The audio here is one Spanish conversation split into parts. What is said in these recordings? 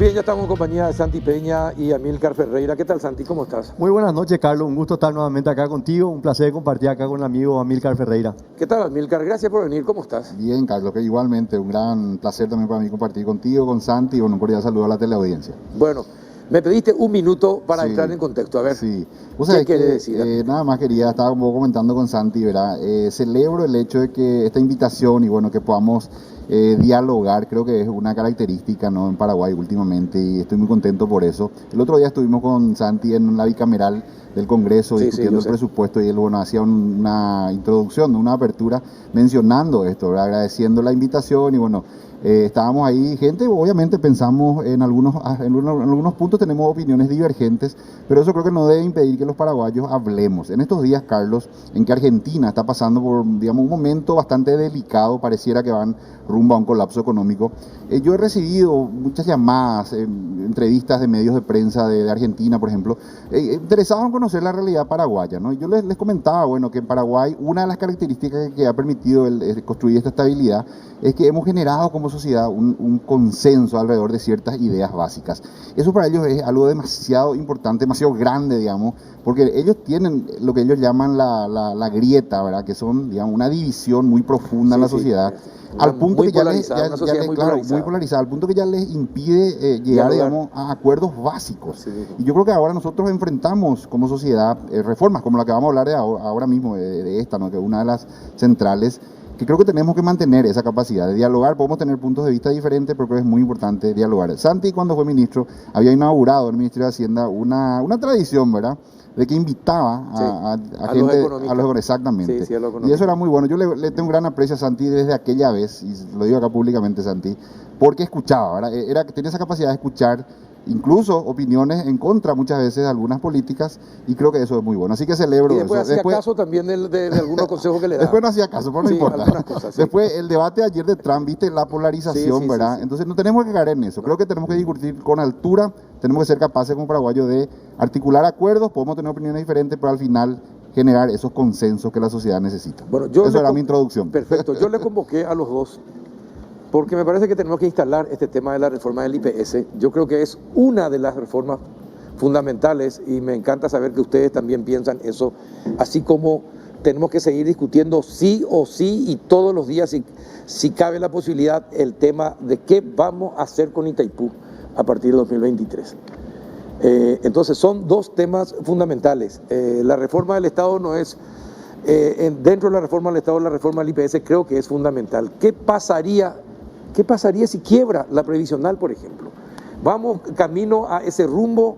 Bien, ya estamos en compañía de Santi Peña y Amílcar Ferreira. ¿Qué tal, Santi? ¿Cómo estás? Muy buenas noches, Carlos. Un gusto estar nuevamente acá contigo. Un placer compartir acá con el amigo Amílcar Ferreira. ¿Qué tal, Amílcar? Gracias por venir. ¿Cómo estás? Bien, Carlos, que igualmente un gran placer también para mí compartir contigo, con Santi, y un cordial saludo a la teleaudiencia. Bueno, me pediste un minuto para entrar en contexto. A ver, sí. ¿Qué quiere decir? Nada más estaba como comentando con Santi, ¿verdad? Celebro el hecho de que esta invitación y bueno, que podamos dialogar, creo que es una característica, ¿no?, en Paraguay últimamente, y estoy muy contento por eso. El otro día estuvimos con Santi en la bicameral del Congreso discutiendo el presupuesto, y él, bueno, hacía una introducción, una apertura mencionando esto, ¿verdad?, agradeciendo la invitación, y bueno, estábamos ahí, gente, obviamente pensamos en algunos puntos, tenemos opiniones divergentes, pero eso creo que no debe impedir que los paraguayos hablemos. En estos días, Carlos, en que Argentina está pasando por, digamos, un momento bastante delicado, pareciera que van rumbo a un colapso económico, yo he recibido muchas llamadas, entrevistas de medios de prensa de Argentina, por ejemplo, interesados en conocer la realidad paraguaya, ¿no? Yo les comentaba, bueno, que en Paraguay una de las características que ha permitido construir esta estabilidad es que hemos generado como sociedad un consenso alrededor de ciertas ideas básicas. Eso para ellos es algo demasiado importante, demasiado grande, digamos, porque ellos tienen lo que ellos llaman la grieta, ¿verdad?, que son, digamos, una división muy profunda en la sociedad. Al punto que muy polarizada, al punto que ya les impide llegar, digamos, a acuerdos básicos. Sí. Y yo creo que ahora nosotros enfrentamos como sociedad reformas, como la que vamos a hablar ahora mismo, de esta, ¿no?, que es una de las centrales, que creo que tenemos que mantener esa capacidad de dialogar. Podemos tener puntos de vista diferentes, pero creo que es muy importante dialogar. Santi, cuando fue ministro, había inaugurado en el Ministerio de Hacienda una tradición, ¿verdad?, de que invitaba a gente, los economistas. Exactamente. Sí, y eso era muy bueno. Yo le tengo un gran aprecio a Santi desde aquella vez, y lo digo acá públicamente, Santi, porque escuchaba, ¿verdad? Tenía esa capacidad de escuchar, incluso opiniones en contra muchas veces de algunas políticas, y creo que eso es muy bueno. Así que celebro eso. Y después hacía caso también de algunos consejos que le daba. Después no hacía caso, pero no importa. Cosas, después el debate ayer de Trump, viste la polarización, ¿verdad? Sí. Entonces no tenemos que caer en eso. Creo que tenemos que discutir con altura, tenemos que ser capaces como paraguayos de articular acuerdos, podemos tener opiniones diferentes, pero al final generar esos consensos que la sociedad necesita. Bueno, eso era mi introducción. Perfecto. Yo le convoqué a los dos porque me parece que tenemos que instalar este tema de la reforma del IPS. Yo creo que es una de las reformas fundamentales, y me encanta saber que ustedes también piensan eso, así como tenemos que seguir discutiendo sí o sí y todos los días, si cabe la posibilidad, el tema de qué vamos a hacer con Itaipú a partir de 2023. Entonces son dos temas fundamentales. La reforma del Estado no es, dentro de la reforma del Estado, la reforma del IPS creo que es fundamental. ¿Qué pasaría si quiebra la previsional, por ejemplo? Vamos camino a ese rumbo,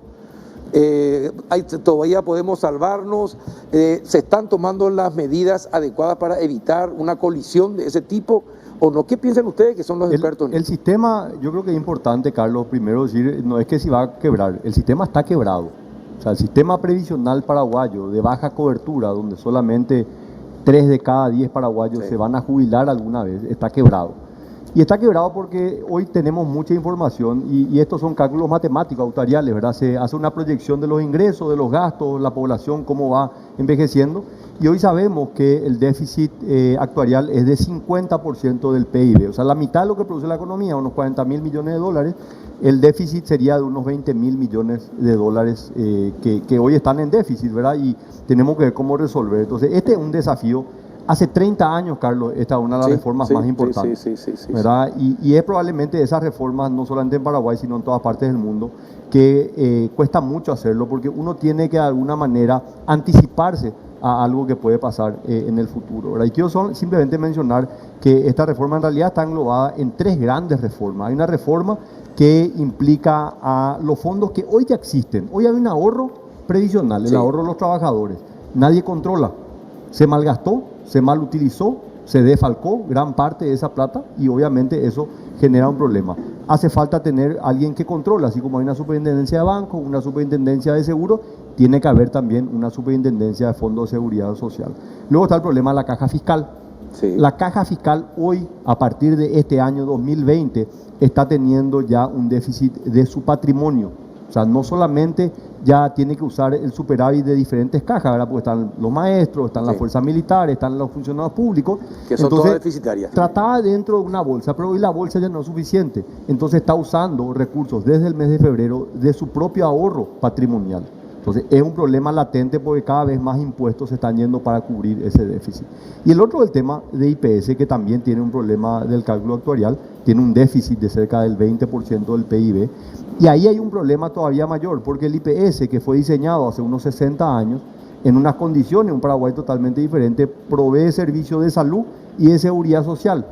todavía podemos salvarnos, se están tomando las medidas adecuadas para evitar una colisión de ese tipo, ¿o no? ¿Qué piensan ustedes, que son los expertos? El sistema, yo creo que es importante, Carlos, primero decir, no es que si va a quebrar, el sistema está quebrado. O sea, el sistema previsional paraguayo de baja cobertura, donde solamente 3 de cada 10 paraguayos se van a jubilar alguna vez, está quebrado. Y está quebrado porque hoy tenemos mucha información y estos son cálculos matemáticos, actuariales, ¿verdad? Se hace una proyección de los ingresos, de los gastos, la población, cómo va envejeciendo. Y hoy sabemos que el déficit actuarial es de 50% del PIB. O sea, la mitad de lo que produce la economía, unos 40.000 millones de dólares, el déficit sería de unos 20.000 millones de dólares que hoy están en déficit, ¿verdad? Y tenemos que ver cómo resolver. Entonces, este es un desafío. Hace 30 años, Carlos, esta es una de las reformas más importantes, ¿verdad? Y es probablemente esas reformas, no solamente en Paraguay, sino en todas partes del mundo, que cuesta mucho hacerlo, porque uno tiene que de alguna manera anticiparse a algo que puede pasar en el futuro, ¿verdad? Y quiero simplemente mencionar que esta reforma en realidad está englobada en 3 grandes reformas. Hay una reforma que implica a los fondos que hoy ya existen. Hoy hay un ahorro previsional, el ahorro de los trabajadores. Nadie controla. Se malgastó, se mal utilizó, se defalcó gran parte de esa plata, y obviamente eso genera un problema. Hace falta tener alguien que controla, así como hay una superintendencia de banco, una superintendencia de seguro, tiene que haber también una superintendencia de fondos de seguridad social. Luego está el problema de la caja fiscal. La caja fiscal hoy, a partir de este año 2020, está teniendo ya un déficit de su patrimonio. O sea, no solamente ya tiene que usar el superávit de diferentes cajas, ¿verdad? Porque están los maestros, están las Sí. fuerzas militares, están los funcionarios públicos. Que son Entonces, todas deficitarias. trataba dentro de una bolsa, pero hoy la bolsa ya no es suficiente. Entonces está usando recursos desde el mes de febrero de su propio ahorro patrimonial. Entonces es un problema latente porque cada vez más impuestos se están yendo para cubrir ese déficit. Y el otro, el tema de IPS, que también tiene un problema del cálculo actuarial, tiene un déficit de cerca del 20% del PIB. Y ahí hay un problema todavía mayor, porque el IPS, que fue diseñado hace unos 60 años, en unas condiciones, un Paraguay totalmente diferente, provee servicios de salud y de seguridad social.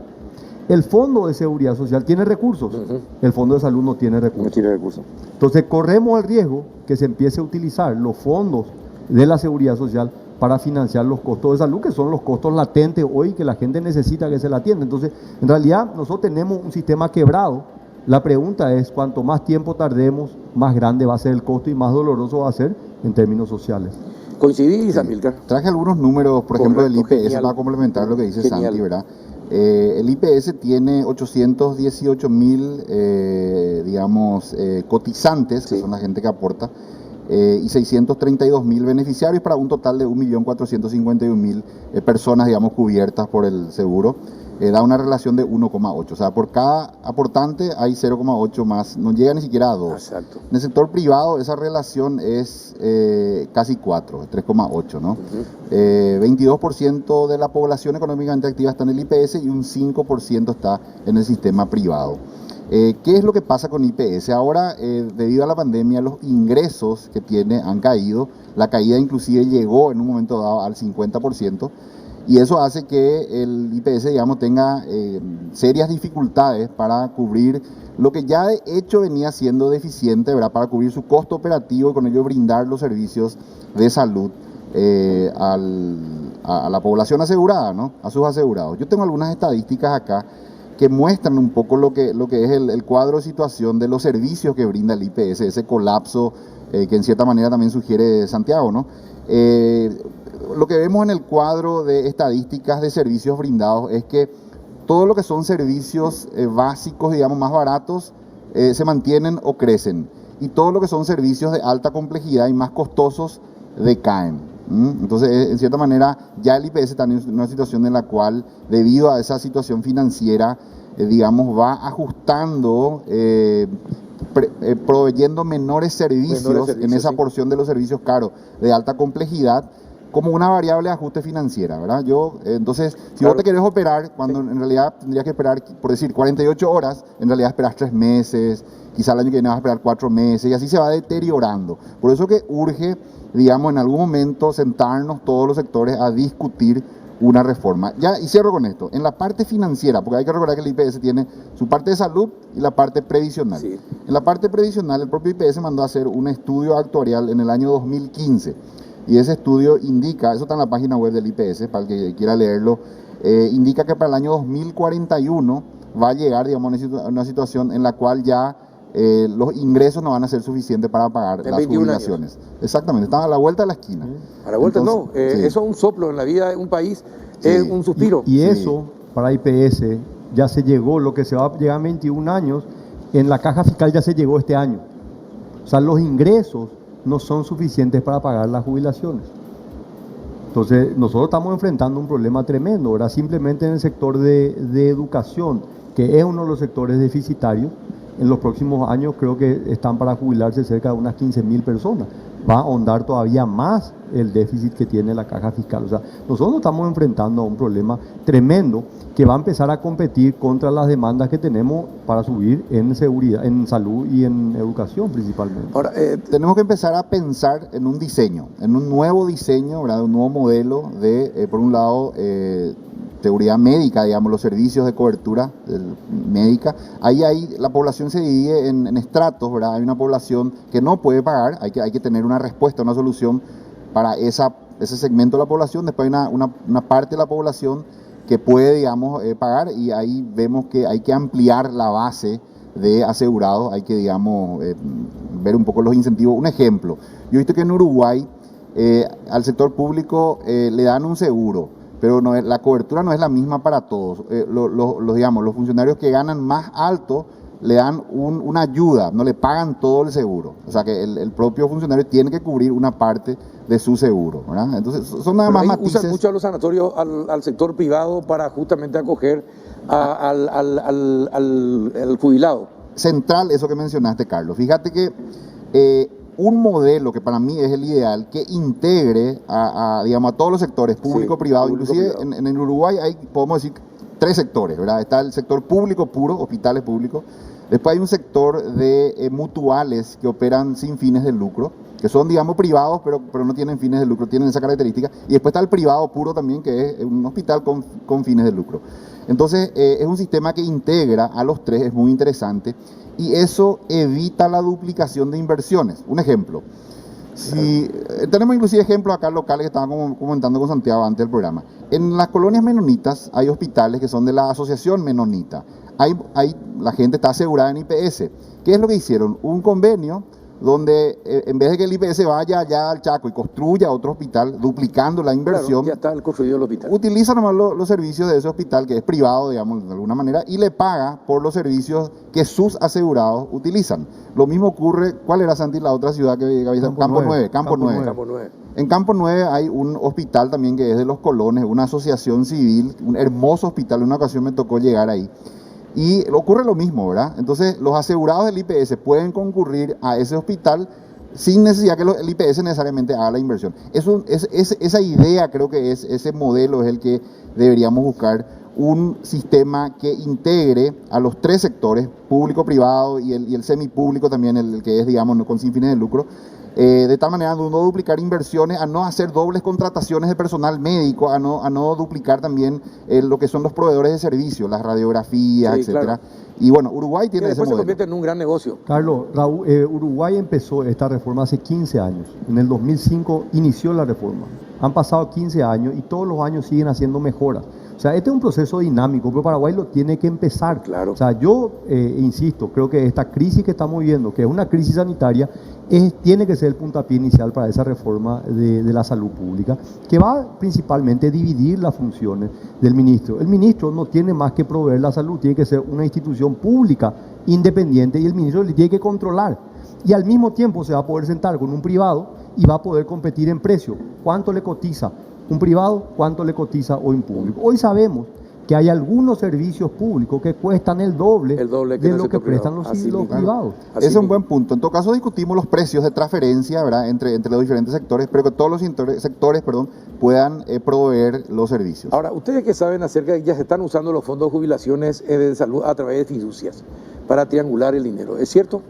El Fondo de Seguridad Social tiene recursos, el Fondo de Salud no tiene No recursos. tiene recursos. Entonces corremos el riesgo que se empiece a utilizar los fondos de la seguridad social para financiar los costos de salud, que son los costos latentes hoy que la gente necesita que se la atienda. Entonces, en realidad, nosotros tenemos un sistema quebrado. La pregunta es, cuanto más tiempo tardemos, más grande va a ser el costo y más doloroso va a ser en términos sociales. ¿Coincidís, Amílcar? Traje algunos números, por ejemplo, del Correcto, IPS genial. para complementar lo que dice Genial. Santi, ¿verdad? El IPS tiene 818.000, digamos, cotizantes, que Sí. son la gente que aporta, y 632.000 beneficiarios para un total de 1.451.000 personas, digamos, cubiertas por el seguro. Da una relación de 1,8. O sea, por cada aportante hay 0,8 más, no llega ni siquiera a 2. Exacto. En el sector privado esa relación es casi 4, 3,8, ¿no? 22% de la población económicamente activa está en el IPS y un 5% está en el sistema privado. ¿Qué es lo que pasa con IPS? Ahora, debido a la pandemia, los ingresos que tiene han caído. La caída inclusive llegó en un momento dado al 50%. Y eso hace que el IPS, digamos, tenga serias dificultades para cubrir lo que ya de hecho venía siendo deficiente, ¿verdad? Para cubrir su costo operativo y con ello brindar los servicios de salud a la población asegurada, ¿no? A sus asegurados. Yo tengo algunas estadísticas acá que muestran un poco lo que es el cuadro de situación de los servicios que brinda el IPS, ese colapso que en cierta manera también sugiere Santiago, ¿no? Lo que vemos en el cuadro de estadísticas de servicios brindados es que todo lo que son servicios básicos, digamos, más baratos, se mantienen o crecen. Y todo lo que son servicios de alta complejidad y más costosos decaen. Entonces, en cierta manera, ya el IPS está en una situación en la cual, debido a esa situación financiera, digamos, va ajustando, proveyendo menores servicios en esa sí. porción de los servicios caros de alta complejidad, como una variable de ajuste financiera, ¿verdad? Entonces, si Claro. vos te querés operar, cuando Sí. en realidad tendrías que esperar, por decir, 48 horas, en realidad esperas 3 meses, quizá el año que viene vas a esperar 4 meses, y así se va deteriorando. Por eso que urge, digamos, en algún momento sentarnos todos los sectores a discutir una reforma. Ya, y cierro con esto. En la parte financiera, porque hay que recordar que el IPS tiene su parte de salud y la parte previsional. Sí. En la parte previsional, el propio IPS mandó a hacer un estudio actuarial en el año 2015. Y ese estudio indica, eso está en la página web del IPS, para el que quiera leerlo, indica que para el año 2041 va a llegar, digamos, a una situación en la cual ya los ingresos no van a ser suficientes para pagar En las 21 jubilaciones. Exactamente, están a la vuelta de la esquina. A la vuelta Entonces, no, sí. eso es un soplo en la vida de un país, Sí. es un suspiro. Y Sí. eso, para IPS, ya se llegó, lo que se va a llegar en 21 años, en la caja fiscal ya se llegó este año. O sea, los ingresos no son suficientes para pagar las jubilaciones. Entonces, nosotros estamos enfrentando un problema tremendo, ¿verdad? Simplemente en el sector de educación, que es uno de los sectores deficitarios, en los próximos años creo que están para jubilarse cerca de unas 15.000 personas. Va a ahondar todavía más el déficit que tiene la caja fiscal. O sea, nosotros estamos enfrentando a un problema tremendo que va a empezar a competir contra las demandas que tenemos para subir en seguridad, en salud y en educación principalmente. Ahora, Tenemos que empezar a pensar en un diseño, en un nuevo diseño, ¿verdad? Un nuevo modelo de, por un lado, seguridad médica, digamos, los servicios de cobertura médica. Ahí la población se divide en estratos, ¿verdad? Hay una población que no puede pagar, hay que tener una respuesta, una solución para ese segmento de la población. Después hay una parte de la población que puede, digamos, pagar, y ahí vemos que hay que ampliar la base de asegurados, hay que, digamos, ver un poco los incentivos. Un ejemplo, yo he visto que en Uruguay al sector público le dan un seguro, pero la cobertura no es la misma para todos. Digamos, los funcionarios que ganan más alto le dan una ayuda, no le pagan todo el seguro. O sea que el propio funcionario tiene que cubrir una parte de su seguro, ¿verdad? Entonces son nada más matices. Usan mucho a los sanatorios al sector privado para justamente acoger al jubilado. Central eso que mencionaste, Carlos. Fíjate que un modelo que para mí es el ideal, que integre digamos, a todos los sectores, público, privado, inclusive en el Uruguay hay, podemos decir, 3 sectores, ¿verdad? Está el sector público puro, hospitales públicos. Después hay un sector de mutuales que operan sin fines de lucro, que son, digamos, privados, pero no tienen fines de lucro, tienen esa característica. Y después está el privado puro también, que es un hospital con fines de lucro. Entonces, es un sistema que integra a los 3, es muy interesante, y eso evita la duplicación de inversiones. Un ejemplo, si tenemos inclusive ejemplos acá locales que estaban comentando con Santiago antes del programa. En las colonias menonitas hay hospitales que son de la asociación menonita. La gente está asegurada en IPS. ¿Qué es lo que hicieron? Un convenio donde en vez de que el IPS vaya allá al Chaco y construya otro hospital, duplicando la inversión, claro, ya está construido el hospital. Utiliza nomás los servicios de ese hospital, que es privado, digamos, de alguna manera, y le paga por los servicios que sus asegurados utilizan. Lo mismo ocurre, ¿cuál era, Santi, la otra ciudad que había? Campo 9. En Campo 9 hay un hospital también que es de los Colones, una asociación civil, un hermoso hospital. En una ocasión me tocó llegar ahí. Y ocurre lo mismo, ¿verdad? Entonces, los asegurados del IPS pueden concurrir a ese hospital sin necesidad que el IPS necesariamente haga la inversión. Esa idea, creo que ese modelo es el que deberíamos buscar, un sistema que integre a los 3 sectores, público, privado y el semipúblico también, el que es, digamos, con sin fines de lucro, de tal manera a no duplicar inversiones, a no hacer dobles contrataciones de personal médico, a no duplicar también lo que son los proveedores de servicios, las radiografías, sí, etcétera. Claro. Y bueno, Uruguay tiene ese modelo. Se convierte en un gran negocio. Carlos, Raúl, Uruguay empezó esta reforma hace 15 años. En el 2005 inició la reforma. Han pasado 15 años y todos los años siguen haciendo mejoras. O sea, este es un proceso dinámico, pero Paraguay lo tiene que empezar. Claro. O sea, yo insisto, creo que esta crisis que estamos viviendo, que es una crisis sanitaria, tiene que ser el puntapié inicial para esa reforma de la salud pública, que va principalmente a dividir las funciones del ministro. El ministro no tiene más que proveer la salud, tiene que ser una institución pública, independiente, y el ministro le tiene que controlar. Y al mismo tiempo se va a poder sentar con un privado y va a poder competir en precio. ¿Cuánto le cotiza un privado? ¿Cuánto le cotiza hoy un público? Hoy sabemos que hay algunos servicios públicos que cuestan el doble que de lo que prestan los privados. Ese es un buen punto. En todo caso, discutimos los precios de transferencia, ¿verdad?, entre los diferentes sectores, pero que todos los sectores puedan proveer los servicios. Ahora, ustedes que saben acerca de que ya se están usando los fondos de jubilaciones de salud a través de fiducias para triangular el dinero, ¿es cierto?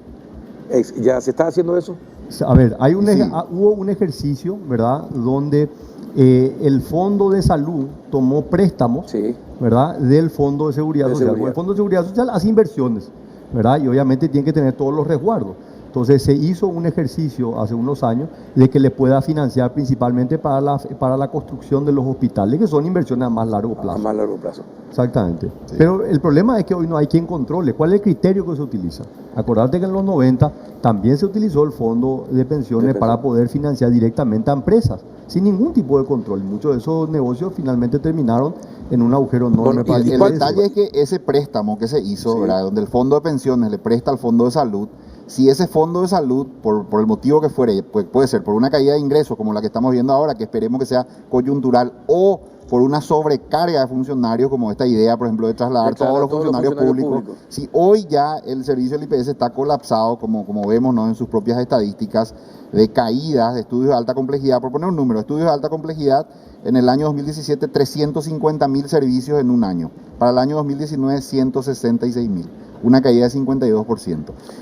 ¿Ya se está haciendo eso? A ver, hubo un ejercicio, ¿verdad?, donde el Fondo de Salud tomó préstamos, sí, ¿verdad?, del Fondo de Seguridad Social. El Fondo de Seguridad Social hace inversiones, ¿verdad?, y obviamente tiene que tener todos los resguardos. Entonces se hizo un ejercicio hace unos años de que le pueda financiar principalmente para la construcción de los hospitales, que son inversiones a más largo plazo. A más largo plazo. Exactamente. Sí. Pero el problema es que hoy no hay quien controle. ¿Cuál es el criterio que se utiliza? Acordate que en los 90 también se utilizó el fondo de pensiones para poder financiar directamente a empresas, sin ningún tipo de control. Muchos de esos negocios finalmente terminaron en un agujero enorme. Bueno, y el detalle es que ese préstamo que se hizo, sí, ¿verdad?, donde el fondo de pensiones le presta al fondo de salud, si ese fondo de salud, por el motivo que fuere, puede ser por una caída de ingresos como la que estamos viendo ahora, que esperemos que sea coyuntural, o por una sobrecarga de funcionarios, como esta idea, por ejemplo, de trasladar todos los funcionarios públicos. Si hoy ya el servicio del IPS está colapsado, como vemos, ¿no?, en sus propias estadísticas de caídas de estudios de alta complejidad, por poner un número, estudios de alta complejidad, en el año 2017, 350.000 servicios en un año. Para el año 2019, 166.000. Una caída de 52%.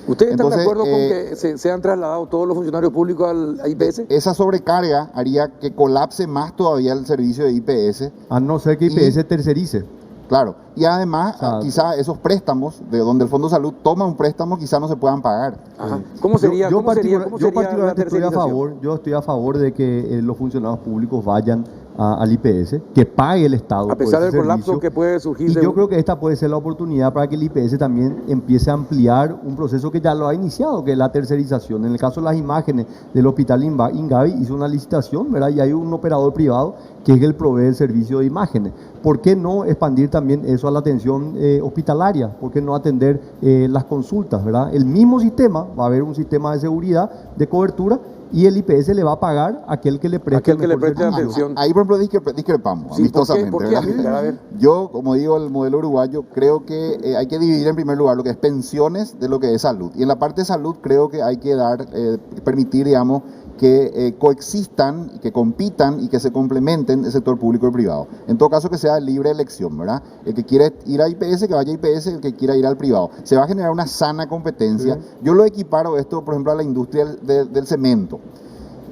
¿Ustedes están de acuerdo con que se han trasladado todos los funcionarios públicos al IPS? Esa sobrecarga haría que colapse más todavía el servicio de IPS. A no ser que IPS tercerice. Claro, y además quizá esos préstamos, de donde el Fondo de Salud toma un préstamo, quizá no se puedan pagar. Ajá. ¿Cómo sería, yo ¿cómo sería particularmente la tercerización? Yo estoy a favor de que los funcionarios públicos vayan al IPS, que pague el Estado. A pesar por del ese colapso servicio. que puede surgir. Y yo creo que esta puede ser la oportunidad para que el IPS también empiece a ampliar un proceso que ya lo ha iniciado, que es la tercerización. En el caso de las imágenes del Hospital Ingavi hizo una licitación, ¿verdad? Y hay un operador privado que es el provee el servicio de imágenes. ¿Por qué no expandir también eso a la atención hospitalaria? ¿Por qué no atender las consultas, ¿verdad? El mismo sistema, va a haber un sistema de seguridad, de cobertura, y el IPS le va a pagar a aquel que le preste, atención. Ahí, por ejemplo, discrepamos, Sí, amistosamente. ¿por qué? ¿Verdad? A ver. Yo, como digo, el modelo uruguayo, creo que hay que dividir en primer lugar lo que es pensiones de lo que es salud. Y en la parte de salud creo que hay que permitir, digamos, que coexistan, que compitan y que se complementen el sector público y privado. En todo caso, que sea libre elección, ¿verdad? El que quiere ir a IPS, que vaya a IPS, el que quiera ir al privado. Se va a generar una sana competencia. Sí. Yo lo equiparo esto, por ejemplo, a la industria del cemento.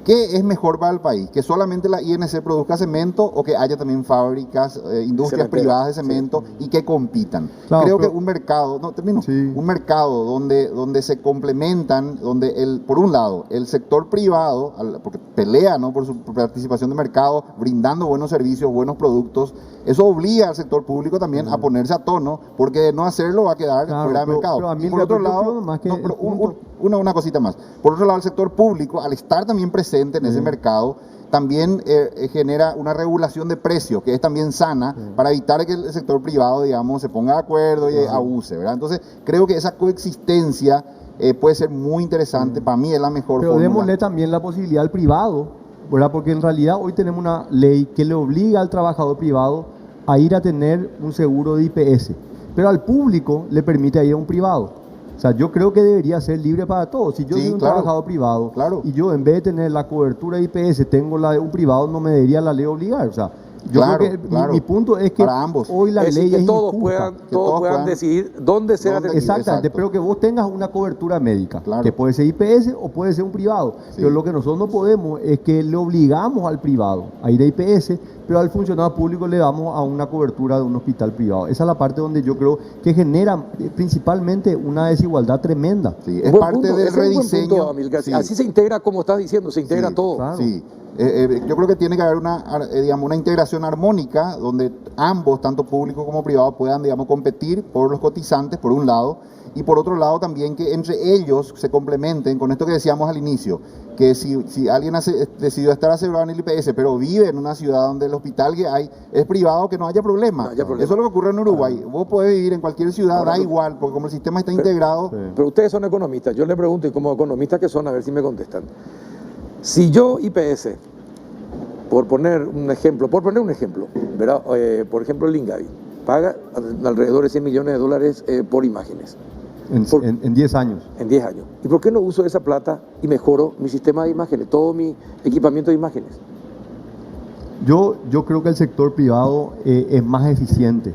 ¿Qué es mejor para el país? ¿Que solamente la INC produzca cemento o que haya también fábricas, industrias privadas de cemento y que compitan? Claro, creo que un mercado, un mercado donde se complementan, donde por un lado el sector privado, porque pelea, ¿no?, por su participación de mercado, brindando buenos servicios, buenos productos, eso obliga al sector público también a ponerse a tono, porque de no hacerlo va a quedar fuera de mercado. Y por otro lado, una cosita más. Por otro lado, el sector público, al estar también presente en ese mercado, también genera una regulación de precios, que es también sana, para evitar que el sector privado, digamos, se ponga de acuerdo y abuse, ¿verdad? Entonces, creo que esa coexistencia puede ser muy interesante. Para mí es la mejor Pero fórmula. démosle también la posibilidad al privado, ¿verdad? Porque en realidad hoy tenemos una ley que le obliga al trabajador privado a ir a tener un seguro de IPS, pero al público le permite ir a un privado. O sea, yo creo que debería ser libre para todos. Si yo soy un trabajador privado y yo, en vez de tener la cobertura de IPS, tengo la de un privado, no me debería la ley obligar. O sea, yo creo que mi punto es que hoy la ley es todos injusta. todos puedan decidir dónde sea atendido. Exactamente, pero que vos tengas una cobertura médica, que puede ser IPS o puede ser un privado. Pero lo que nosotros no podemos es que le obligamos al privado a ir a IPS, pero al funcionario público le damos a una cobertura de un hospital privado. Esa es la parte donde yo creo que genera principalmente una desigualdad tremenda. Sí, es parte del rediseño. Así se integra, como estás diciendo, se integra todo. Claro. Sí. Yo creo que tiene que haber una integración armónica donde ambos, tanto público como privado, puedan, digamos, competir por los cotizantes, por un lado, y por otro lado también que entre ellos se complementen con esto que decíamos al inicio, que si alguien decidió estar asegurado en el IPS, pero vive en una ciudad donde el hospital que hay es privado, que no haya problema. Eso es lo que ocurre en Uruguay. Vos podés vivir en cualquier ciudad, da igual, porque como el sistema está integrado. Pero ustedes son economistas, yo les pregunto, y como economistas que son, a ver si me contestan. Si yo, IPS, por poner un ejemplo, ¿verdad? Por ejemplo, el Ingavi paga alrededor de $100 millones por imágenes. En 10 años. En 10 años. ¿Y por qué no uso esa plata y mejoro mi sistema de imágenes, todo mi equipamiento de imágenes? Yo creo que el sector privado es más eficiente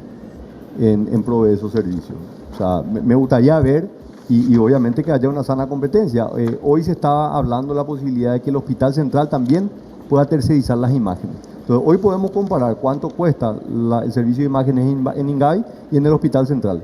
en proveer esos servicios. O sea, me gustaría ver, y obviamente que haya una sana competencia. Hoy se estaba hablando la posibilidad de que el Hospital Central también pueda tercerizar las imágenes. Entonces, hoy podemos comparar cuánto cuesta el servicio de imágenes en Ingavi y en el Hospital Central.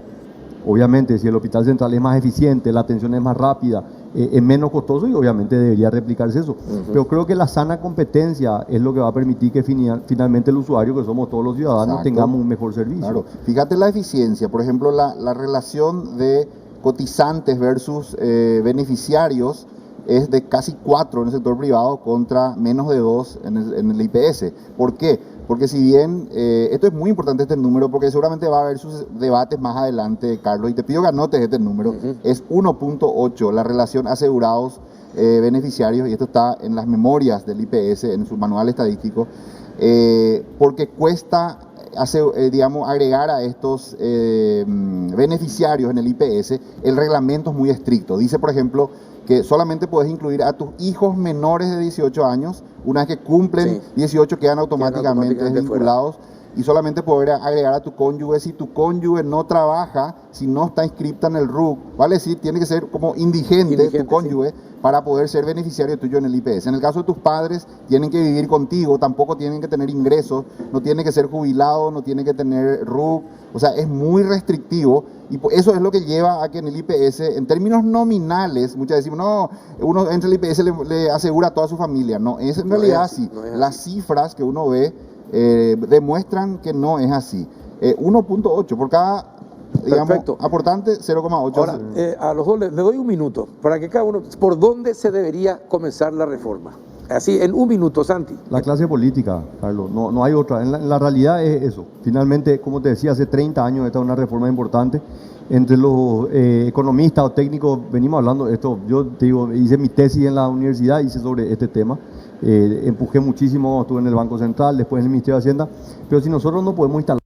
Obviamente, si el Hospital Central es más eficiente, la atención es más rápida, es menos costoso, y obviamente debería replicarse eso. Pero creo que la sana competencia es lo que va a permitir que finalmente el usuario, que somos todos los ciudadanos, tengamos un mejor servicio. Claro. Fíjate la eficiencia, por ejemplo, la relación de cotizantes versus beneficiarios es de casi 4 en el sector privado contra menos de 2 en el IPS. ¿Por qué? Porque si bien, esto es muy importante este número, porque seguramente va a haber sus debates más adelante, Carlos, y te pido que anotes este número, es 1.8 la relación asegurados beneficiarios, y esto está en las memorias del IPS, en su manual estadístico, porque cuesta digamos, agregar a estos beneficiarios en el IPS. El reglamento es muy estricto. Dice, por ejemplo, que solamente puedes incluir a tus hijos menores de 18 años, una vez que cumplen 18 quedan automáticamente vinculados, y solamente poder agregar a tu cónyuge si tu cónyuge no trabaja, si no está inscripta en el RUC, vale decir, tiene que ser como indigente tu cónyuge para poder ser beneficiario tuyo en el IPS. En el caso de tus padres, tienen que vivir contigo, tampoco tienen que tener ingresos, no tienen que ser jubilados, no tienen que tener RUC, o sea, es muy restrictivo, y eso es lo que lleva a que en el IPS, en términos nominales, muchas decimos, no, uno entra al IPS le asegura a toda su familia. No, es en realidad así. Las cifras que uno ve demuestran que no es así. 1.8 por cada, digamos, Perfecto. aportante, 0.8. Ahora, a los dos le doy un minuto para que cada uno, ¿por dónde se debería comenzar la reforma? Así, en un minuto, Santi. La clase política, Carlos, no hay otra. En la realidad es eso. Finalmente, como te decía, hace 30 años esta es una reforma importante. Entre los economistas o técnicos venimos hablando de esto. Yo te digo, hice mi tesis en la universidad, hice sobre este tema. Empujé muchísimo, estuve en el Banco Central, después en el Ministerio de Hacienda. Pero si nosotros no podemos instalar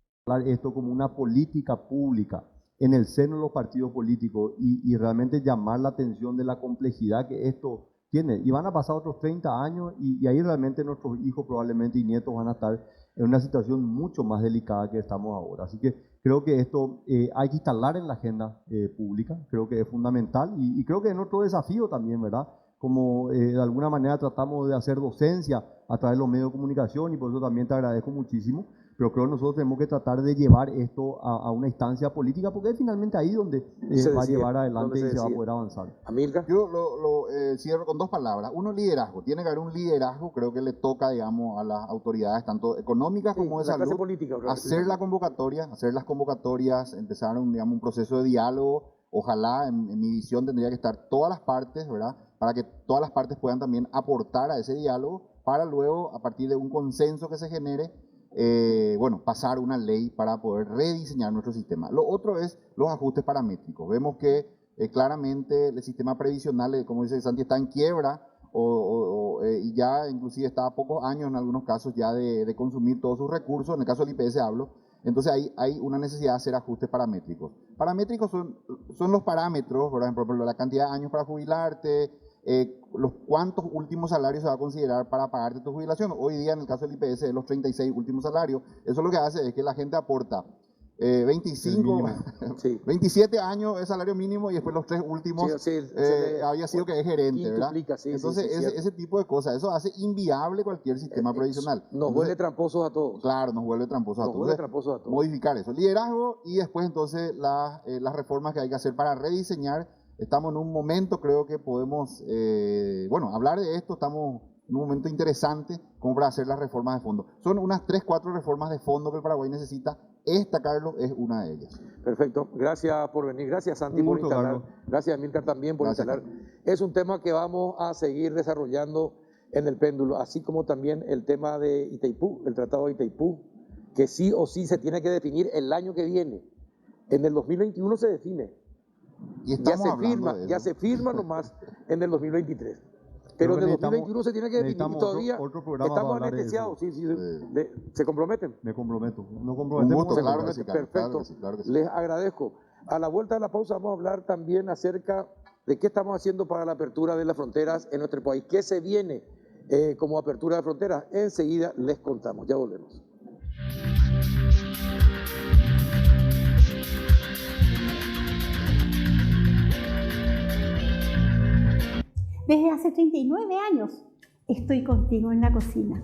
esto como una política pública en el seno de los partidos políticos y realmente llamar la atención de la complejidad que esto tiene, y van a pasar otros 30 años y ahí realmente nuestros hijos probablemente y nietos van a estar en una situación mucho más delicada que estamos ahora. Así que creo que esto hay que instalar en la agenda pública, creo que es fundamental y creo que es nuestro desafío también, ¿verdad? Como de alguna manera tratamos de hacer docencia a través de los medios de comunicación y por eso también te agradezco muchísimo, pero creo que nosotros tenemos que tratar de llevar esto a una instancia política porque es finalmente ahí donde va a llevar adelante y se va a poder avanzar. Amílcar. Yo lo cierro con dos palabras. Uno, liderazgo. Tiene que haber un liderazgo, creo que le toca, digamos, a las autoridades, tanto económicas como de salud, política, hacer las convocatorias, empezar digamos, un proceso de diálogo. Ojalá, en mi visión, tendría que estar todas las partes, ¿verdad? Para que todas las partes puedan también aportar a ese diálogo, para luego, a partir de un consenso que se genere, pasar una ley para poder rediseñar nuestro sistema. Lo otro es los ajustes paramétricos. Vemos que claramente el sistema previsional, como dice Santi, está en quiebra y ya inclusive está a pocos años en algunos casos ya de consumir todos sus recursos. En el caso del IPS hablo. Entonces hay una necesidad de hacer ajustes paramétricos. Paramétricos son los parámetros, ¿verdad? Por ejemplo, la cantidad de años para jubilarte, los cuántos últimos salarios se va a considerar para pagarte tu jubilación. Hoy día, en el caso del IPS, de los 36 últimos salarios, eso lo que hace es que la gente aporta 27 años es salario mínimo y después los 3 últimos había sido que es gerente, ¿verdad? Entonces, ese tipo de cosas, eso hace inviable cualquier sistema previsional. Nos vuelve tramposos a todos. Claro, nos vuelve tramposos a todos. Modificar eso, liderazgo y después entonces las reformas que hay que hacer para rediseñar. Estamos en un momento, creo que podemos, hablar de esto, estamos en un momento interesante como para hacer las reformas de fondo. Son unas 3-4 reformas de fondo que el Paraguay necesita. Esta, Carlos, es una de ellas. Perfecto. Gracias por venir. Gracias, Santi, por instalar. Carlos. Gracias, Amílcar, también por instalar. Es un tema que vamos a seguir desarrollando en el péndulo, así como también el tema de Itaipú, el Tratado de Itaipú, que sí o sí se tiene que definir el año que viene. En el 2021 se define. Y ya se firma nomás en el 2023. Pero en el 2021 se tiene que definir todavía. Estamos anestesiados. ¿Se comprometen? Me comprometo. No comprometemos. Claro que sí, perfecto. Claro que sí. Les agradezco. A la vuelta de la pausa vamos a hablar también acerca de qué estamos haciendo para la apertura de las fronteras en nuestro país. ¿Qué se viene como apertura de fronteras? Enseguida les contamos. Ya volvemos. Desde hace 39 años estoy contigo en la cocina.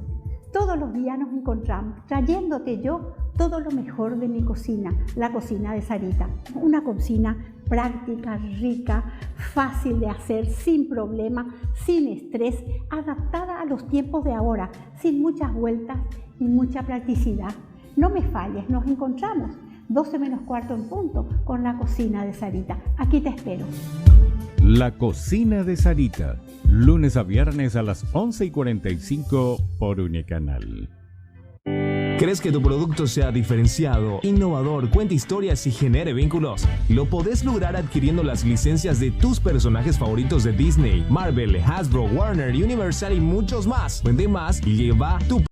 Todos los días nos encontramos trayéndote yo todo lo mejor de mi cocina, la cocina de Sarita. Una cocina práctica, rica, fácil de hacer, sin problema, sin estrés, adaptada a los tiempos de ahora, sin muchas vueltas y mucha practicidad. No me falles, nos encontramos 12 menos cuarto en punto con la cocina de Sarita. Aquí te espero. La cocina de Sarita, lunes a viernes a las 11:45 por Unicanal. ¿Crees que tu producto sea diferenciado, innovador, cuente historias y genere vínculos? Lo podés lograr adquiriendo las licencias de tus personajes favoritos de Disney, Marvel, Hasbro, Warner, Universal y muchos más. Vende más y lleva tu